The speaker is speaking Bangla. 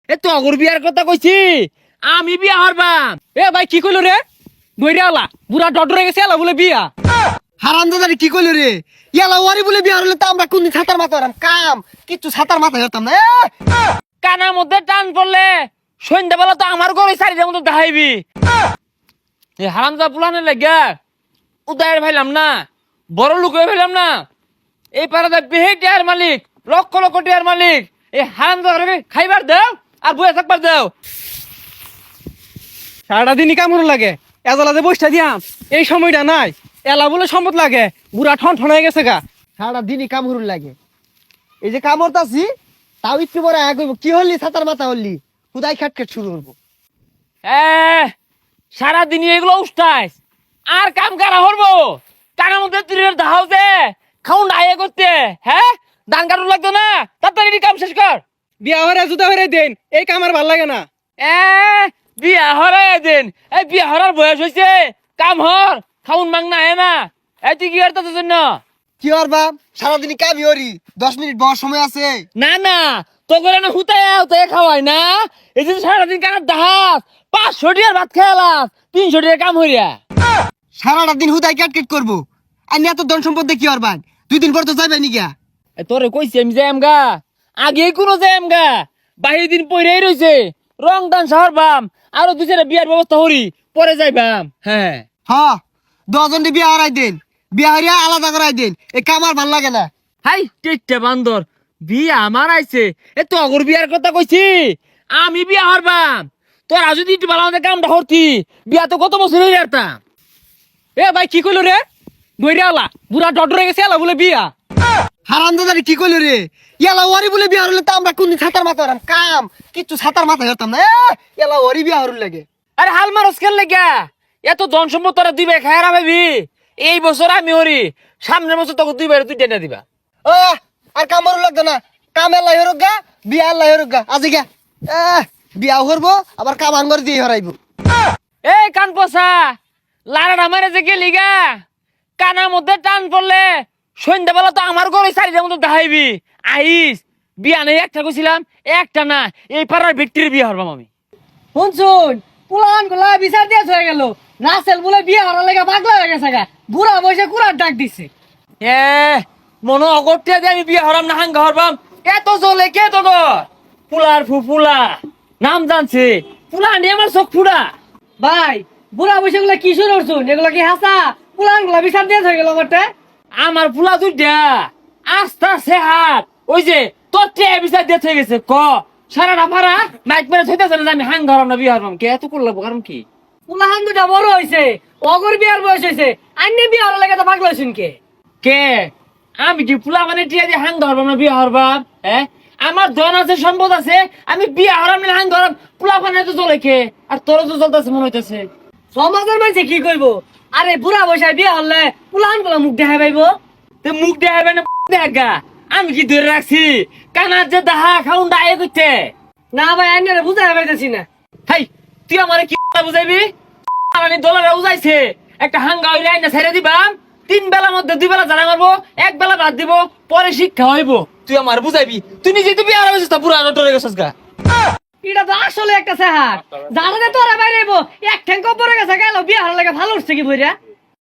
এ তো অগর বিয়ার কথা কইছি, আমি বিয়া হরবাম। এ ভাই কি কইলো রে? দইরালা বুড়া ডডরে গেছে এলা বলে বিয়া। হারামজাদারি কি কইলো রে? ইয়ালা ওয়ারি বলে বিয়া হলে তো আমরা কোনদিন ছাতার মাথা হরাম কাম কিচ্ছু ছাতার মাথা হতাম না। কানার মধ্যে টান পড়লে সন্ধ্যাবেলা তো আমার ঘরে চারিটার মতো দেখাইবি। এই হারামজা পুলানের লেগে উদয়ের ভাইলাম না, বড় লোক হয়ে ভাইলাম না। এই পাড়াতে বেহে টিয়ার মালিক, লক্ষ লক্ষ টিয়ার মালিক। এই হারামজা খাইবার দাও আর বয়ে থাকবার দাও। সারাটা দিনই কামড় লাগে, এজলাতে বসটা দিয়াম এই সময়টা নাই। এলা বলে সম্পদ লাগে, বুড়া ঠন ঠন হয়ে গেছে গা। সারা দিনই কামড় লাগে। এই যে কামড়তাছি তাও একটু বড় এক হইব। কি হলি ছাতার মাথা হলি খুদাই খাটখাট শুরু করবো। সারাদিন এগুলো উষ্টাইস আর কাম কারা হরবো? টাকার মধ্যে তুলের দাও যে খাউন আয়ে করতে। হ্যাঁ, ধান কাটু লাগতো না, তাড়াতাড়ি কাম শেষ কর। বিয়া হরে জুতা হরে দেন, এই কামার ভাল লাগে না। বিয়া হরাই দেন। এই বিয়া হরার বয়স হয়েছে, কাম হর, খাউন মাং না না। এই তুই কি করতে জন্য? কি আর বাপ সারাদিনই কামি হরি, 10 মিনিট বসার সময় আছে? না না, তো করে না হুতায় হুতায় খাওয়াই না। এই যে সারাদিন কানার দাহাস 500 টাকার ভাত খেয়ালাস, 300 টাকা কাম হইয়া। সারাটা দিন হুদাই কাটকেট করবো। আর এত ধন সম্পদ দিয়ে কি আর বান? 2 দিন পর তো যাবে নি গা। তোরে কইছি আমি যাইম গা, আগে কোনো যাইম গা। বাহির দিন পইরাই রইছে, রং দান শহর বাম, আরো 2-4টা বিয়ার ব্যবস্থা করি, পরে যাইবাম। হ্যাঁ হ্যাঁ 10 জন বিয়া হারাই দেন, বিয়া হারিয়া আলাদা করাই দেন। এই কামার ভাল লাগে না। হাই টেট্টা বান্দর, বিয়া আমার আইছে। এ তো অগর বিয়ার কথা কইছি, আমি বিয়া হরবাম। তোরা যদি একটু ভালো আমাদের কামটা হরতি, বিয়া তো কত বছর হয়ে যেতাম। এ ভাই কি কইলো রে? দইরালা বুড়া ডডরে গেছে এলা বলে বিয়া। হারামজাদারি কি কইলো রে? ইয়ালা ওয়ারি বলে বিয়া হলে তো আমরা কোনদিন ছাতার মাথা হরাম কাম কিচ্ছু ছাতার মাথা হতাম না। ইয়ালা ওয়ারি বিয়া হরুন লাগে। আরে হাল মারস খেল লেগা, এত ধন সম্পদ তোরা দিবে খায়রা ভাবি। এই বছর আমি হরি, সামনের বছর তোকে 2 বাইরে তুই টেনে দিবা। আর কাম হরুন লাগতো না। কাম এলাই হরুক গা, বিয়া এলাই হরুক গা। আজি গা বিয়া হরবো আবার কাম আনগর দিয়ে হরাইবো। এই কান পচা লাড়াটা মারে যে গেলি গা, কানার মধ্যে টান পড়লে সন্ধ্যাবেলা তো আমার ঘরে চারিটার মতো দেখাইবি। আইস বিয়া নেই, একটা কইছিলাম, একটা না। এই পাড়ার ভিক্টির বিয়া হরবাম আমি। শুনছুন পুলান গুলা বিচার দিয়ে হয়ে গেল, রাসেল বলে বিয়া হওয়ার লেগে পাগলা হয়ে গেছে গা। বুড়া বসে কুড়ার ডাক দিছে। মনে অগরতে দিয়ে আমি বিয়া হরাম না, হাঙ্গা হরবাম। এত জলে কে তো পুলার ফুলা নাম জানছে, পুলা নিয়ে আমার চোখ ফুড়া। ভাই বুড়া বসে গুলা কি শুরু করছুন? এগুলা কি হাসা? পুলান গুলা বিচার দিয়ে হয়ে গেল বটে। আমার ফুলা দুইটা আস্তা সে হাত, ওই যে তোর বিচার দিয়ে হয়ে গেছে। সারাটা পারা মাইক মেরে থইতেছে না, আমি হাঙ্গা হরাম না বিয়া হরবাম। কে এত করলাম কারণ কি? পুলাহান দুটা বড় হয়েছে, অগর বিয়ার বয়স হয়েছে, আইনে বিয়া হওয়ার লেগে তো পাগলা হয়েছুন কে? কে আমি কি পুলা মানে টিয়া দিয়ে হাঙ্গা হরবাম না বিয়া হরবাম? আমার ধন আছে, সম্পদ আছে, আমি বিয়া হরাম না হাঙ্গা হরাম। পুলা মানে তো চলে কে? আর তোর তো চলতেছে মনে হইতেছে। সমাজের মানুষে কি করবো? আরে বুড়া বসায় বিয়া হলে পুলাহান গুলা মুখ দেখা পাইবো। মুখ দেখাবে না দেখা? আমি কি ধরে রাখছি? কানার যে দাহা খাউন ডায়ে করতে। না ভাই আইনে বুঝাই পাইতেছি না। হাই তুই আমার কি বুঝাইবি? দোলারা বুঝাইছে একটা হাঙ্গা হইলে আইনা ছেড়ে দিবাম, 3 বেলার মধ্যে 2 বেলা জানা মারবো, 1 বেলা ভাত দিব, পরে শিক্ষা হইব। তুই আমার বুঝাইবি? তুই নিজে তো বিয়ে হারাইছিস, তা পুরা ডরে গেছিস গা। এটা তো আসলে একটা সেহার, জানাতে তোরা বাইরে এক ঠ্যাঙ্ক পরে গেছে গেল বিয়া হওয়ার লেগে ভালো উঠছে কি বইরা।